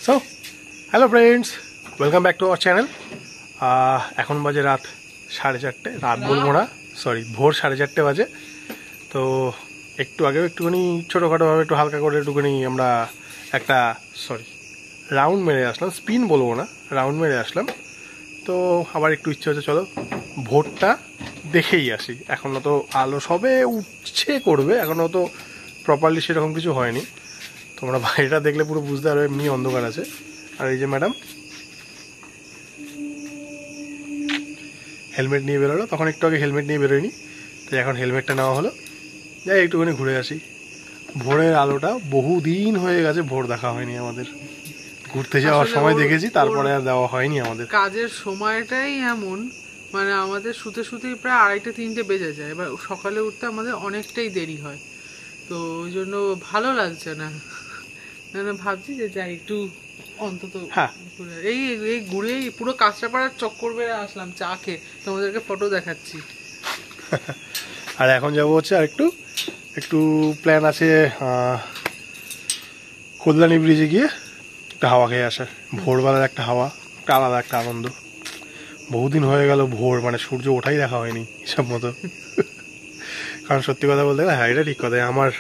So hello friends, welcome back to our channel. এখন বাজে রাত 4:30, রাত বলবো না, সরি ভোর 4:30 বাজে। তো একটু আগেও একটুখানি ছোটোখাটোভাবে একটু হালকা করে একটুখানি আমরা একটা রাউন্ড মেরে আসলাম, স্পিন বলবো না, রাউন্ড মেরে আসলাম। তো আবার একটু ইচ্ছে হচ্ছে চলো ভোরটা দেখেই আসি। এখনও তো আলো সবে উঠছে করবে, এখনও তো প্রপারলি সেরকম কিছু হয়নি। তোমরা বাইরেটা দেখলে পুরো বুঝতে পারবে এমনি অন্ধকার আছে। আর এই যে ম্যাডাম হেলমেট নিয়ে বেরোলো, তখন একটু আগে হেলমেট নিয়ে বেরোয়নি, তো এখন হেলমেটটা নেওয়া হলো। যাই একটুখানি ঘুরে আসি। ভোরের আলোটা বহুদিন হয়ে গেছে, ভোর দেখা হয়নি আমাদের। ঘুরতে যাওয়ার সময় দেখেছি, তারপরে আর দেওয়া হয়নি আমাদের। কাজের সময়টাই এমন, মানে আমাদের শুতে শুতেই প্রায় 2:30-3টে বেজে যায়। এবার সকালে উঠতে আমাদের অনেকটাই দেরি হয়, তো ওই জন্য ভালো লাগছে না। ভাবছি যে যাই একটু অন্তত এই ঘুরেই পুরো কাঁচরাপাড়ার চক্কর বেড়ে আসলাম চা খেয়ে, তোমাদেরকে ফটো দেখাচ্ছি। আর এখন যাবো হচ্ছে আর একটু প্ল্যান আছে কল্যাণী ব্রিজে গিয়ে একটা হাওয়া খেয়ে আসা। ভোরবেলার একটা হাওয়া, একটা আলাদা একটা আনন্দ। বহুদিন হয়ে গেল ভোর মানে সূর্য ওঠাই দেখা হয়নি হিসাব মতো। কারণ সত্যি কথা বলতে গেলে হ্যাঁ, এটা ঠিক কথাই। আমার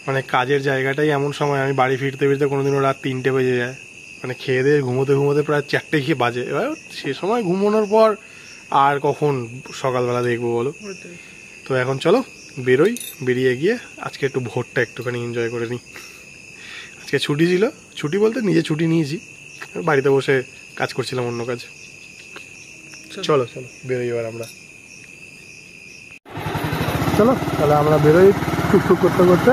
মানে কাজের জায়গাটাই এমন সময়, আমি বাড়ি ফিরতে ফিরতে কোনোদিনও রাত 3টে বেজে যায়, মানে খেয়ে দিয়ে ঘুমোতে প্রায় 4টে গিয়ে বাজে। এবার সে সময় ঘুমানোর পর আর কখন সকালবেলা দেখবো বলো। তো এখন চলো বেরোই, বেরিয়ে গিয়ে আজকে একটু ভোরটা একটুখানি এনজয় করে নিই। আজকে ছুটি ছিল, ছুটি বলতে নিজে ছুটি নিয়েছি, বাড়িতে বসে কাজ করছিলাম অন্য কাজ। চলো বেরোই এবার আমরা। চলো তাহলে আমরা বেরোই টুকটুক করতে করতে।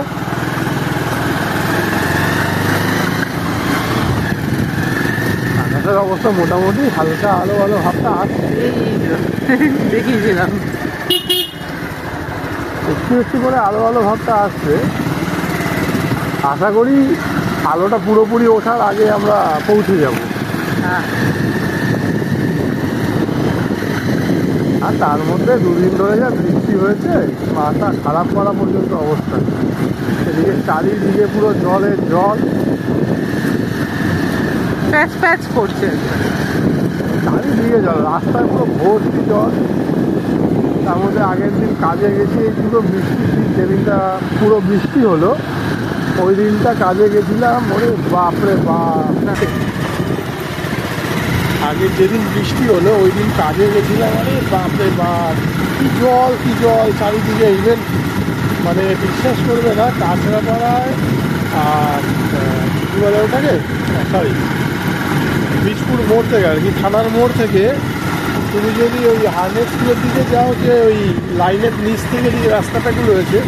আকাশের অবস্থা মোটামুটি হালকা আলো আলো ভাবটা আসছে, দেখিয়েছিলাম একটু করে আলো আলো ভাবটা আসছে। আশা করি আলোটা পুরোপুরি ওঠার আগে আমরা পৌঁছে যাব। হ্যাঁ, আর তার মধ্যে দুদিন ধরে যা বৃষ্টি হয়েছে, মাথা খারাপ করা পর্যন্ত অবস্থা। এদিকে চারিদিকে পুরো জলের জল, প্যাচ প্যাচ করছে চারিদিকে জল, রাস্তায় পুরো ভর্তি জল। তার মধ্যে আগের দিন কাজে গেছি, পুরো বৃষ্টি, যেদিনটা পুরো বৃষ্টি হলো ওই দিনটা কাজে গেছিলাম, ওরে বাপরে বাপ। আগের যেদিন বৃষ্টি হলো ওই দিন কাজে গেছিলাম, আরে বাপরে বাপ কি জল চারিদিকে। ইভেন মানে বিশ্বাস করবে না, কাঁচরাপাড়ায় আর কী বলে ওটাকে, বীজপুর মোড় থেকে আর কি, থানার মোড় থেকে তুমি যদি ওই হার্নেস স্কুলের দিকে যাও, যে ওই লাইনের নিচ থেকে যে রাস্তাটাগুলো রয়েছে,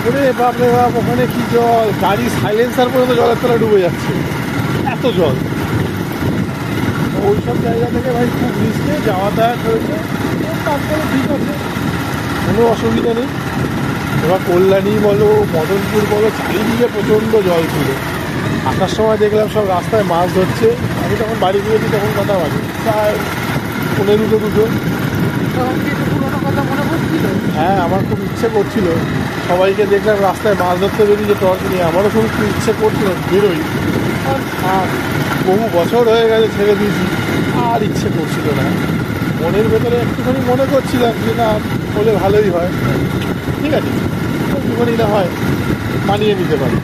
ওরে বাপরে বাপ ওখানে কি জল, গাড়ি সাইলেন্সার পর্যন্ত জলের তলায় ডুবে যাচ্ছে, এত জল। ওই সব জায়গা থেকে ভাই খুব রিস্কে যাওয়াতায়াত হয়েছে, তারপরে ঠিক আছে, কোনো অসুবিধা নেই। এবার কল্যাণী বলো, মদনপুর বলো, চারিদিকে প্রচণ্ড জল ছিল। আসার সময় দেখলাম সব রাস্তায় মাছ ধরছে। আমি তখন বাড়ি গিয়েছি, তখন কথা বাজে প্রায় 1:45-2। হ্যাঁ, আমার খুব ইচ্ছে করছিল, সবাইকে দেখলাম রাস্তায় মাছ ধরতে বেরিয়ে টর্চ নিয়ে, আমারও খুব ইচ্ছে করছিল বেরোই। আর বহু বছর হয়ে গেছে ছেড়ে দিয়েছি, আর ইচ্ছে করছিল না। মনের ভেতরে একটুখানি মনে করছিলাম যে না হলে ভালোই হয়, ঠিক আছে একটুখানি না হয় মানিয়ে নিতে পারি।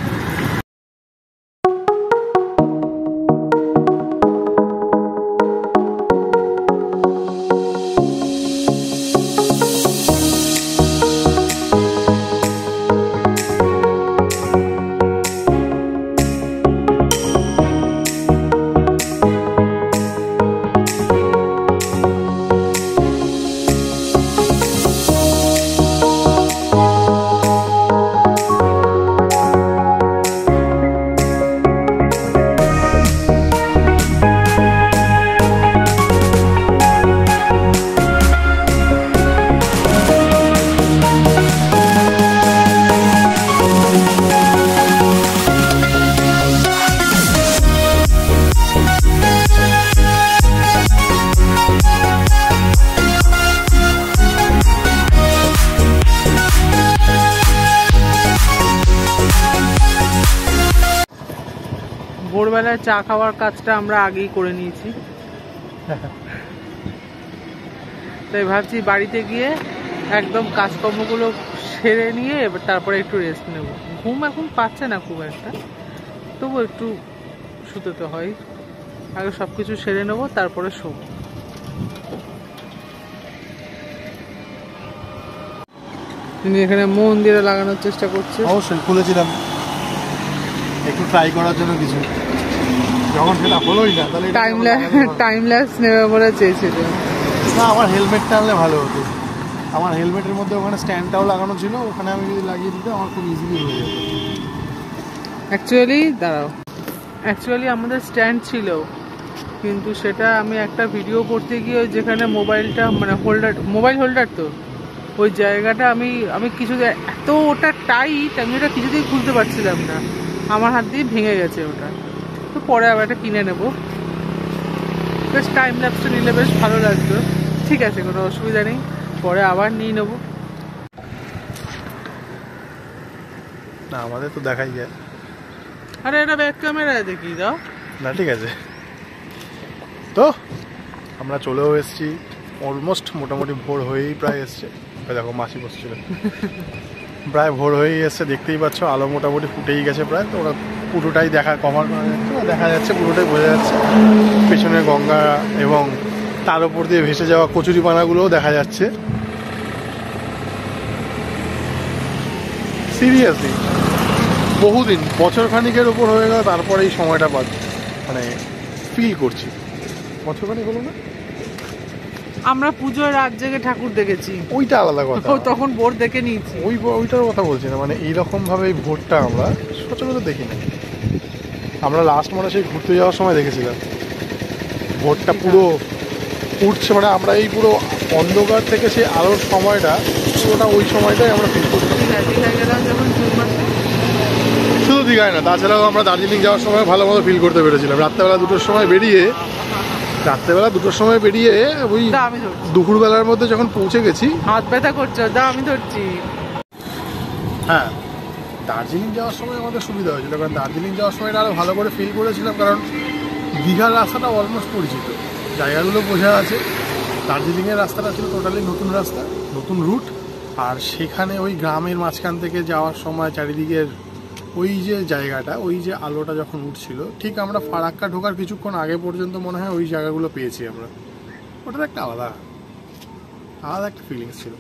ভোরবেলায় চা খাওয়ার কাজটা আমরা আগেই করে নিয়েছি। তাই ভাবছি বাড়িতে গিয়ে একদম কাজকর্মগুলো সেরে নিয়ে এবার তারপরে একটু রেস্ট নেব। ঘুম এখন পাচ্ছে না খুব একটা, তবু একটু শুতে তো হয়। আগে সব কিছু সেরে নেবো, তারপরে শোবো। তিনি এখানে মন্দিরে লাগানোর চেষ্টা করছে। অবশ্যই খুলেছিলাম একটু ট্রাই করার জন্য কিছু, যখন সেটা হলোই না তাহলে টাইম ল্যাপস নেবে বলে চেয়েছিল। না, আমার হেলমেটটা আনলে ভালো হতো। আমার হেলমেটের মধ্যে ওখানে স্ট্যান্ডটাও লাগানো ছিল, ওখানে আমি যদি লাগিয়ে দিতাম আমার খুব ইজিলি হয়ে যেত। অ্যাকচুয়ালি আমাদের স্ট্যান্ড ছিল, কিন্তু সেটা আমি একটা ভিডিও করতে গিয়ে যেখানে মোবাইলটা মানে মোবাইল হোল্ডার তো ওই জায়গাটা আমি কিছুতে এত ওটা টাইট, আমি ওটা কিছুতেই খুলতে পারছিলাম না, আমার হাত দিয়ে ভেঙে গেছে ওটা। তো পরে আবার একটা কিনে নেবো। বেশ টাইম ল্যাপসটা নিলে বেশ ভালো লাগতো। ঠিক আছে, কোনো অসুবিধা নেই, পরে আবার নিয়ে নেবো। না, আমাদের তো দেখাই যায়। আরে এটা ব্যাক ক্যামেরায় দেখি দাও না, ঠিক আছে। তো আমরা চলেও এসেছি, অলমোস্ট মোটামুটি ভোর হয়েই প্রায় এসছে। দেখো মাসি বসছিল, প্রায় ভোর হয়েই এসছে, দেখতেই পাচ্ছ আলো মোটামুটি ফুটেই গেছে প্রায়। তো ওরা পুরোটাই কভার করা যাচ্ছে, দেখা যাচ্ছে পুরোটাই বোঝা যাচ্ছে। পেছনে গঙ্গা এবং তার উপর দিয়ে ভেসে যাওয়া কচুরিপানাগুলোও দেখা যাচ্ছে। সিরিয়াসলি বহুদিন, বছর খানিকের উপর হয়ে গেল, তারপরে এই সময়টা মানে ফিল করছি। বছর খানিক হলো না, আমরা পুজোর রাত জেগে ঠাকুর দেখেছি, ওইটা আলাদা কথা। তখন ভোর দেখে নিয়েছি, ওইটার কথা বলছি না। মানে এইরকম ভাবে এই ভোরটা আমরা সচরাচর দেখি না। আমরা লাস্ট মানে সেই ঘুরতে যাওয়ার সময় দেখেছিলাম ভোরটা পুরো উঠছে, মানে আমরা এই পুরো অন্ধকার থেকে সেই আলোর সময়টা পুরোটা ওই সময়টাই আমরা ফিল করতাম। শুধু দীঘায় না, তাছাড়াও আমরা দার্জিলিং যাওয়ার সময় ভালো মতো ফিল করতে পেরেছিলাম। রাত্রেবেলা 2টোর সময় বেরিয়ে ওই দুপুরবেলার মধ্যে যখন পৌঁছে গেছি। হাত ব্যথা করছে, আমি ধরছি। হ্যাঁ, দার্জিলিং যাওয়ার সময় আমাদের সুবিধা হয়েছিল, কারণ দার্জিলিং যাওয়ার সময় আরও ভালো করে ফিল করেছিলাম, কারণ দীঘার রাস্তাটা অলমোস্ট পরিচিত, জায়গাগুলো বোঝা আছে। দার্জিলিংয়ের রাস্তাটা ছিল টোটালি নতুন রাস্তা, নতুন রুট। আর সেখানে ওই গ্রামের মাঝখান থেকে যাওয়ার সময় চারিদিকের ওই যে জায়গাটা, ওই যে আলোটা যখন উঠছিল, ঠিক আমরা ফারাক্কা ঢোকার কিছুক্ষণ আগে পর্যন্ত মনে হয় ওই জায়গাগুলো পেয়েছি আমরা। ওটার একটা আলাদা একটা ফিলিংস ছিল।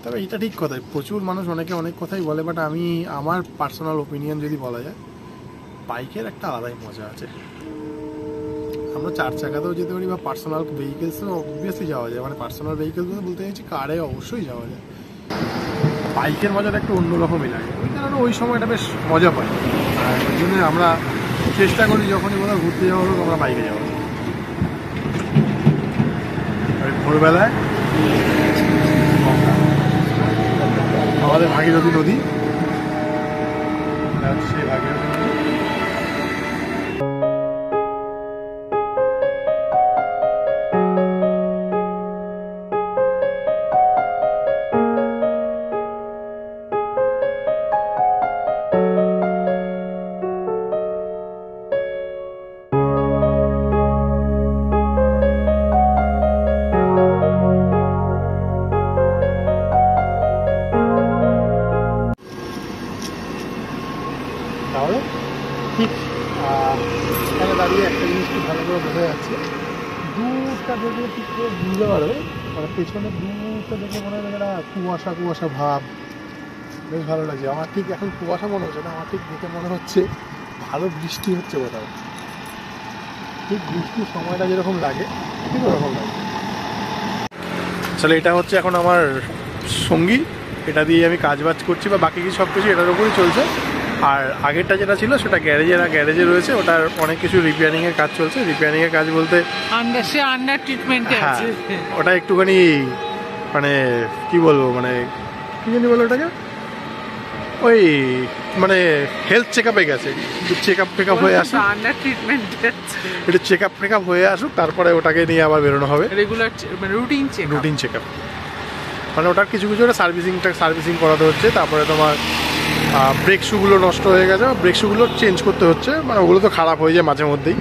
তবে এটা ঠিক কথাই, প্রচুর মানুষ অনেকে অনেক কথাই বলে, বাট আমার পার্সোনাল ওপিনিয়ন যদি বলা যায়, বাইকের একটা আলাদাই মজা আছে। আমরা 4 চাকাতেও যেতে পারি বা পার্সোনাল ভেহিকেলসেও অবভিয়াসলি যাওয়া যায়। মানে পার্সোনাল ভেহিকেলস বলতে চাইছি কারে অবশ্যই যাওয়া যায়। বাইকের মজাটা একটু অন্যরকমই লাগে, ওই কারণে ওই সময়টা বেশ মজা পাই। আর ওই জন্য আমরা চেষ্টা করি যখনই কোথাও ঘুরতে যাওয়া হোক আমরা বাইকে যাওয়া। ওই ভোরবেলায় আমাদের ভাগীরথী নদী, সেই ভাগীরথী নদী। তাহলে ঠিক এখানে দাঁড়িয়ে একটা জিনিস খুব ভালো করে বোঝা যাচ্ছে, দূরটা দেখলে ঠিক করে বুঝতে পারবে, মানে পেছনে দূরটা দেখে মনে হয় একটা কুয়াশা ভাব, বেশ ভালো লাগছে। আমার ঠিক এখন কুয়াশা মনে হচ্ছে না, আমার ঠিক দেখে মনে হচ্ছে ভালো বৃষ্টি হচ্ছে কোথাও। ঠিক বৃষ্টির সময়টা যেরকম লাগে ঠিক ওরকম লাগে। আসলে এটা হচ্ছে এখন আমার সঙ্গী, এটা দিয়ে আমি কাজবাজ করছি বা বাকি সব কিছু এটার উপরই চলছে। আর আগেরটা যেটা ছিল সেটা গ্যারেজে রয়েছে, ওটার অনেক কিছু রিপেয়ারিংয়ের কাজ চলছে। রিপেয়ারিংয়ের কাজ বলতে আন্ডার ট্রিটমেন্টে আছে, ওটা একটুখানি মানে কি বলবো, মানে কি জানি বলো ওটাকে, ওই মানে হেলথ চেক আপে গেছে, চেক আপ হয়ে আসুক, আন্ডার ট্রিটমেন্ট একটু চেক আপ হয়ে আসুক, তারপরে ওটাকে নিয়ে আবার বেরোনো হবে। রেগুলার মানে রুটিন চেক আপ, মানে ওটার কিছু ওটা সার্ভিসিং করাতে হচ্ছে। তারপরে তোমার ব্রেক শুগুলো নষ্ট হয়ে গেছে, ব্রেক শুগুলো চেঞ্জ করতে হচ্ছে, মানে ওগুলো তো খারাপ হয়ে যায় মাঝে মধ্যেই।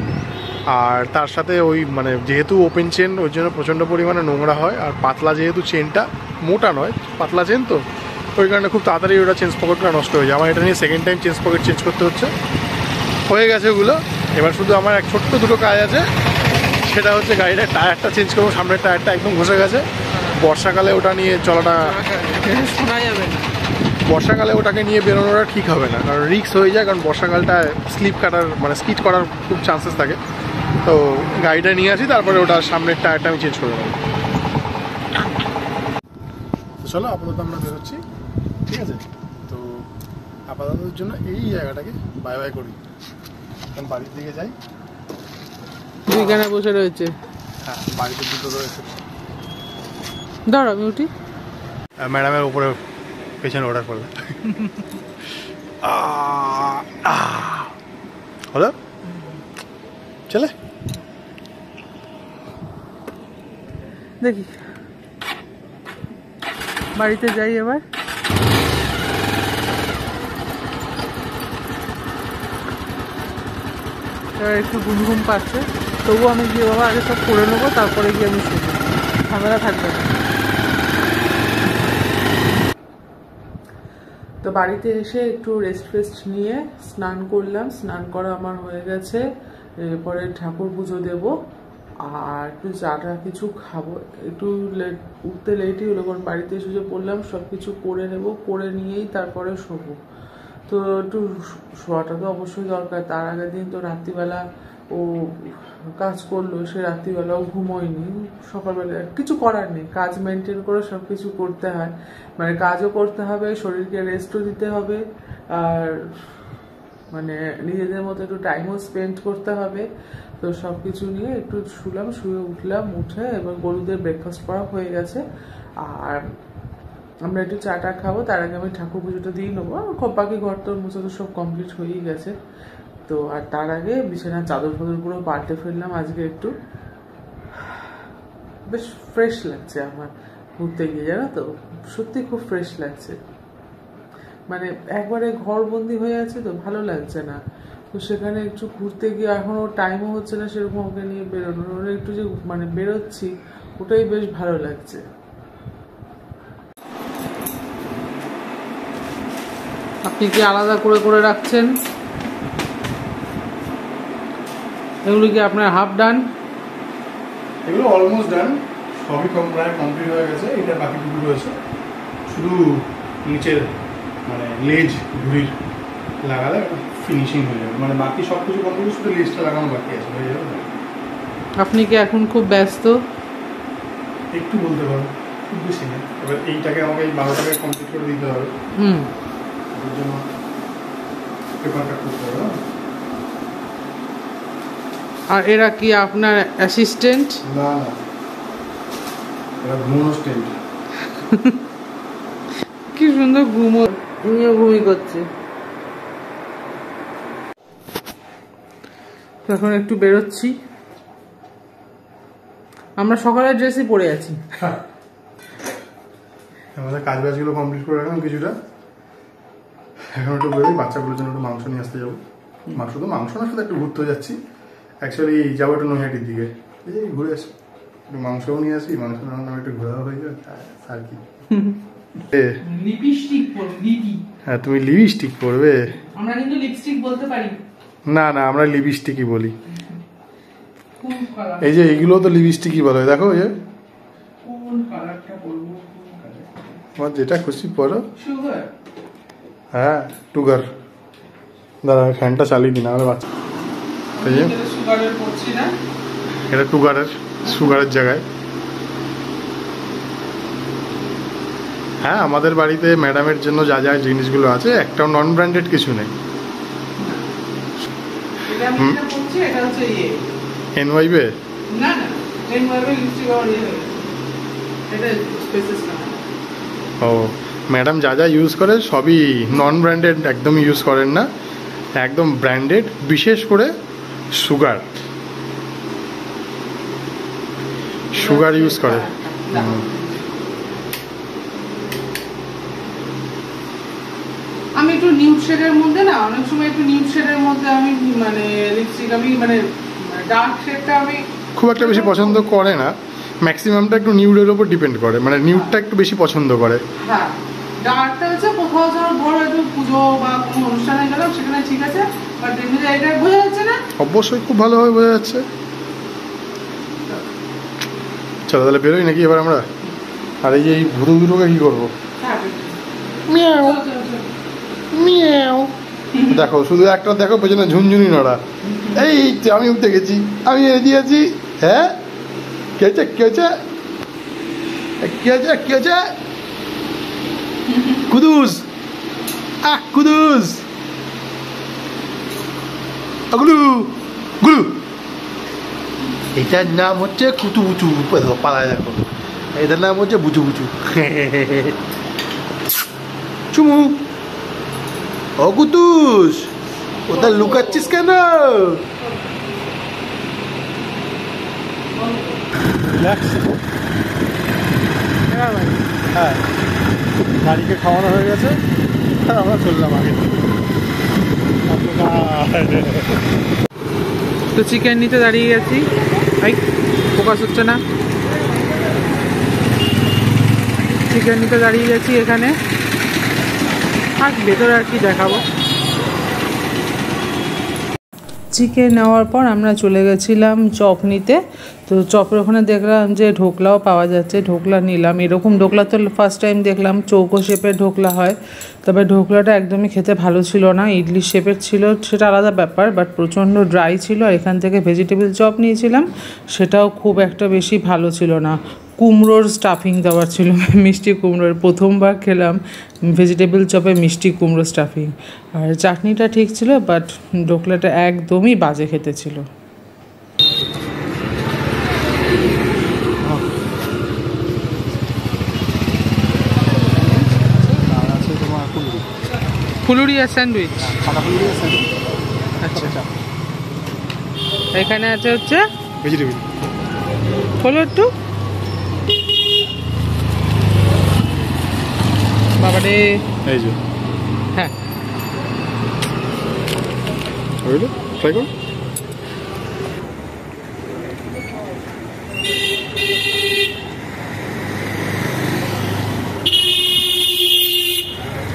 আর তার সাথে ওই মানে যেহেতু ওপেন চেন ওই জন্য প্রচণ্ড পরিমাণে নোংরা হয়, আর পাতলা যেহেতু চেনটা, মোটা নয় পাতলা চেন, তো ওই কারণে খুব তাড়াতাড়ি ওটা চেঞ্জ পকেটটা নষ্ট হয়ে যায়। আমার এটা নিয়ে second time change pocket change করতে হচ্ছে। হয়ে গেছে ওগুলো, এবার শুধু আমার এক ছোট্ট দুটো কাজ আছে, সেটা হচ্ছে গাড়িটার টায়ারটা চেঞ্জ করবো। সামনের টায়ারটা একদম ঘষে গেছে, বর্ষাকালে ওটা নিয়ে চলাটা, শোনা যাবে না। বর্ষাকালে ওটাকে নিয়ে বেরোনোটা ঠিক হবে না, কারণ রিস্ক হয়ে যায়, কারণ বর্ষাকালটা স্লিপ কাটার মানে স্কিড করার খুব চান্সেস থাকে। তো গাড়িটা নিয়ে আসি, তারপরে ওটা সামনের টায়ারটা আমি চেঞ্জ করে দেবো। তো চলো আপাতত আমরা বেরোচ্ছি, ঠিক আছে? তো আপাততের জন্য এই জায়গাটাকে বাই বাই করি, এখন বাড়ির দিকে যাই। দুইখানে বসে রয়েছে। হ্যাঁ, বাড়িতে দুটো রয়েছে। ধর আমি উঠি। ম্যাডামের উপরে পেছনে অর্ডার করলে হলো, চলে দেখি বাড়িতে যাই এবার। এবার একটু ঘুম ঘুম পাচ্ছে, তবুও আমি গিয়ে বাবা আগে সব করে নেবো, তারপরে গিয়ে আমি শুনবো, ঝামেলা থাকবে না। তো বাড়িতে এসে একটু রেস্ট নিয়ে স্নান করলাম, স্নান করা আমার হয়ে গেছে। এরপরে ঠাকুর পুজো দেবো আর একটু চাটা কিছু খাবো। একটু লেট, উঠতে লেটই হলো, কারণ বাড়িতে এসে যে পড়লাম সব কিছু করে নেব, করে নিয়েই তারপরে শোবো। তো একটু শোয়াটা তো অবশ্যই দরকার। তার আগের দিন তো রাত্রিবেলা ও কাজ করলো, সে রাত্রিবেলাও ঘুমোয়নি, সকালবেলা কিছু করার নেই, কাজ মেনটেন করে সব কিছু করতে হয়, মানে কাজও করতে হবে, শরীরকে রেস্টও দিতে হবে, আর মানে নিজেদের মতো একটু টাইমও স্পেন্ড করতে হবে। তো সব কিছু নিয়ে একটু শুলাম, শুয়ে উঠলাম, উঠে এবার গরুদের ব্রেকফাস্ট করা হয়ে গেছে, আর আমরা একটু চাটা খাবো। তার আগে আমি ঠাকুর পুজোটা দিয়ে নেবো, বাকি ঘর তোর মুছে তো সব কমপ্লিট হয়েই গেছে। তো আর তার আগে বিছানার চাদর ফাদর পুরো পাল্টে ফেললাম আজকে, একটু বেশ ফ্রেশ লাগছে আমার ঘুরতে গিয়ে, জানো তো সত্যি খুব ফ্রেশ লাগছে। মানে একবারে ঘর বন্দি হয়ে আছে তো ভালো লাগছে না, তো সেখানে একটু ঘুরতে গিয়ে এখনও টাইমও হচ্ছে না সেরকম ওকে নিয়ে বেরোনোর, একটু যে মানে বেরোচ্ছি ওটাই বেশ ভালো লাগছে। আপনি কি আলাদা করে করে রাখছেন? এগুলো কি আপনার হাফ ডান? এগুলো অলমোস্ট ডান, সবই প্রায় কমপ্লিট হয়ে গেছে। এটা বাকিটুকু রয়েছে, শুধু নিচের মানে লেজ ঘুড়ির লাগালে ফিনিশিং হয়ে যাবে, মানে বাকি সব কিছু কমপ্লিট, শুধু লেজটা লাগানো বাকি আছে, হয়ে যাবে। আপনি কি এখন খুব ব্যস্ত? একটু বলতে পারো, খুব বেশি না। এবার এইটাকে আমাকে এই 12 টাকায় কমপ্লিট করে দিতে হবে, ওর জন্য পেপার কাট করতে হবে। আর এরা কি আপনার অ্যাসিস্ট্যান্ট? না না, এরা ঘুমোস্ট্যান্ট। কি সুন্দর ঘুমি করছে। এখন একটু বেরোচ্ছি, আমরা সকালের ড্রেসই পরে আছি। আমাদের কাজ বাজগুলো কমপ্লিট করে রাখলাম কিছুটা, এখন একটু বেরোই, বাচ্চাগুলোর জন্য একটু মাংস নিয়ে আসতে যাবো। মাংস না, শুধু একটু ঘুরতে যাচ্ছি। অ্যাকচুয়ালি যাবো একটু নৈহাটির দিকে, এই ঘুরে আসি, একটু মাংসও নিয়ে আসি, মাংস নেওয়ার নামে একটু ঘোরাও হয়ে যাবে আর কি। লিপস্টিক পরবি? হ্যাঁ, তুমি লিপস্টিক পরবে? আমরা কিন্তু লিপস্টিক বলতে পারি না না, আমরা লিপস্টিকই বলি। এই যে এইগুলো তো লিপস্টিকই বলে, দেখো এই যে কোন কালারটা বলবো, তোমার যেটা খুশি পরো। সুগার? হ্যাঁ, টুগার। দাঁড়া, ফ্যানটা চালিয়ে দিন, আমার বাচ্চা। সুগারের পড়ছি না, এটা টুগারের, সুগারের জায়গায়। হ্যাঁ, আমাদের বাড়িতে ম্যাডামের জন্য যা যা জিনিসগুলো আছে একটাও নন ব্র্যান্ডেড কিছু নেই। এটা আমি যেটা পড়ছি এটা হচ্ছে এনওয়াইবে। না না, এনওয়াইবে লিপস্টিক আর এটা স্পেসিস না। ও, ম্যাডাম যা যা ইউজ করে সবই নন ব্র্যান্ডেড, একদম ইউজ করেন না, একদম ব্র্যান্ডেড। বিশেষ করে সুগার ইউজ করে। আমি একটু নিউড শেডের মধ্যে না, অনেক সময় একটু নিউড শেডের মধ্যে আমি মানে লিপস্টিক আমি মানে ডার্ক শেডটা আমি খুব একটা বেশি পছন্দ করে না, ম্যাক্সিমামটা একটু নিউডের উপর ডিপেন্ড করে, মানে নিউডটা একটু বেশি পছন্দ করে। হ্যাঁ, ডার্কটা হচ্ছে কোথাও ধরো একটু পুজো বা কোনো অনুষ্ঠানে গেলাম সেখানে ঠিক আছে, বাট এমনি এটা বোঝা যাচ্ছে না। অবশ্যই খুব ভালোভাবে বোঝা যাচ্ছে। চলো তাহলে বেরোই নাকি এবার আমরা? আর এই যে এই ভুরু দুটোকে কি করবো? মিয়াও মিয়াও। দেখো শুধু একটা দেখো, পেছনে ঝুনঝুনি নড়া। এই যে আমি উঠতে গেছি, আমি এদিকে আছি। হ্যাঁ কে হচ্ছে কে হচ্ছে কে হচ্ছে কে হচ্ছে? কুদুস কুদুস গুলু গুলু। এটার নাম হচ্ছে কুতু বুচু, পালায় দেখো। এটার নাম হচ্ছে বুচু বুচু। চুমু। ও কুতুস, ওটা লুকাচ্ছিস কেন? হ্যাঁ, গাড়িকে খাওয়ানো হয়ে গেছে আর আমরা চললাম আগে। তো চিকেন নিতে দাঁড়িয়ে গেছি, ভাই ফোকাস হচ্ছে না। চিকেন নিতে দাঁড়িয়ে গেছি এখানে, আর ভেতরে আর কি দেখাবো। চিকেন নেওয়ার পর আমরা চলে গেছিলাম চপ নিতে। তো চপের ওখানে দেখলাম যে ঢোকলাও পাওয়া যাচ্ছে, ঢোকলা নিলাম। এরকম ঢোকলা তো ফার্স্ট টাইম দেখলাম, চৌকো শেপের ঢোকলা হয়, তবে ঢোকলাটা একদমই খেতে ভালো ছিল না। ইডলি শেপের ছিল সেটা আলাদা ব্যাপার, বাট প্রচণ্ড ড্রাই ছিল। আর এখান থেকে ভেজিটেবল চপ নিয়েছিলাম, সেটাও খুব একটা বেশি ভালো ছিল না। কুমড়োর স্টাফিং দেওয়ার ছিল, মিষ্টি কুমড়োর। প্রথমবার খেলাম ভেজিটেবল চপে মিষ্টি কুমড়ো স্টাফিং। আর চাটনিটা ঠিক ছিল, বাট ঢোকলাটা একদমই বাজে খেতে ছিল। ফুলুরি আর স্যান্ডউইচ। আচ্ছা, এখানে আছে হচ্ছে ভেজিটেবল। হলো একটু বাবা রে। এই যে হ্যাঁ, বুঝলে, ট্রাই করো।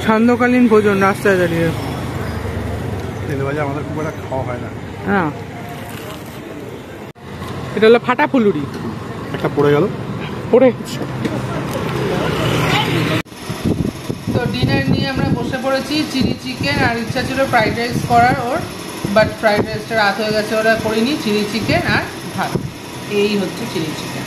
সান্ধ্যকালীন ভোজন রাস্তায় দাঁড়িয়ে। তেলে ভাজা আমাদের খুব একটা খাওয়া হয় না। হ্যাঁ, এটা হলো ফাটা ফুলুরি। একটা পড়ে গেল, পড়ে গেছে। তো ডিনার নিয়ে আমরা বসে পড়েছি, চিলি চিকেন। আর ইচ্ছা ছিল ফ্রাইড রাইস করার ওর, বাট ফ্রাইড রাইসটা রাত হয়ে গেছে, ওরা করিনি। চিলি চিকেন আর ভাত, এই হচ্ছে চিলি চিকেন।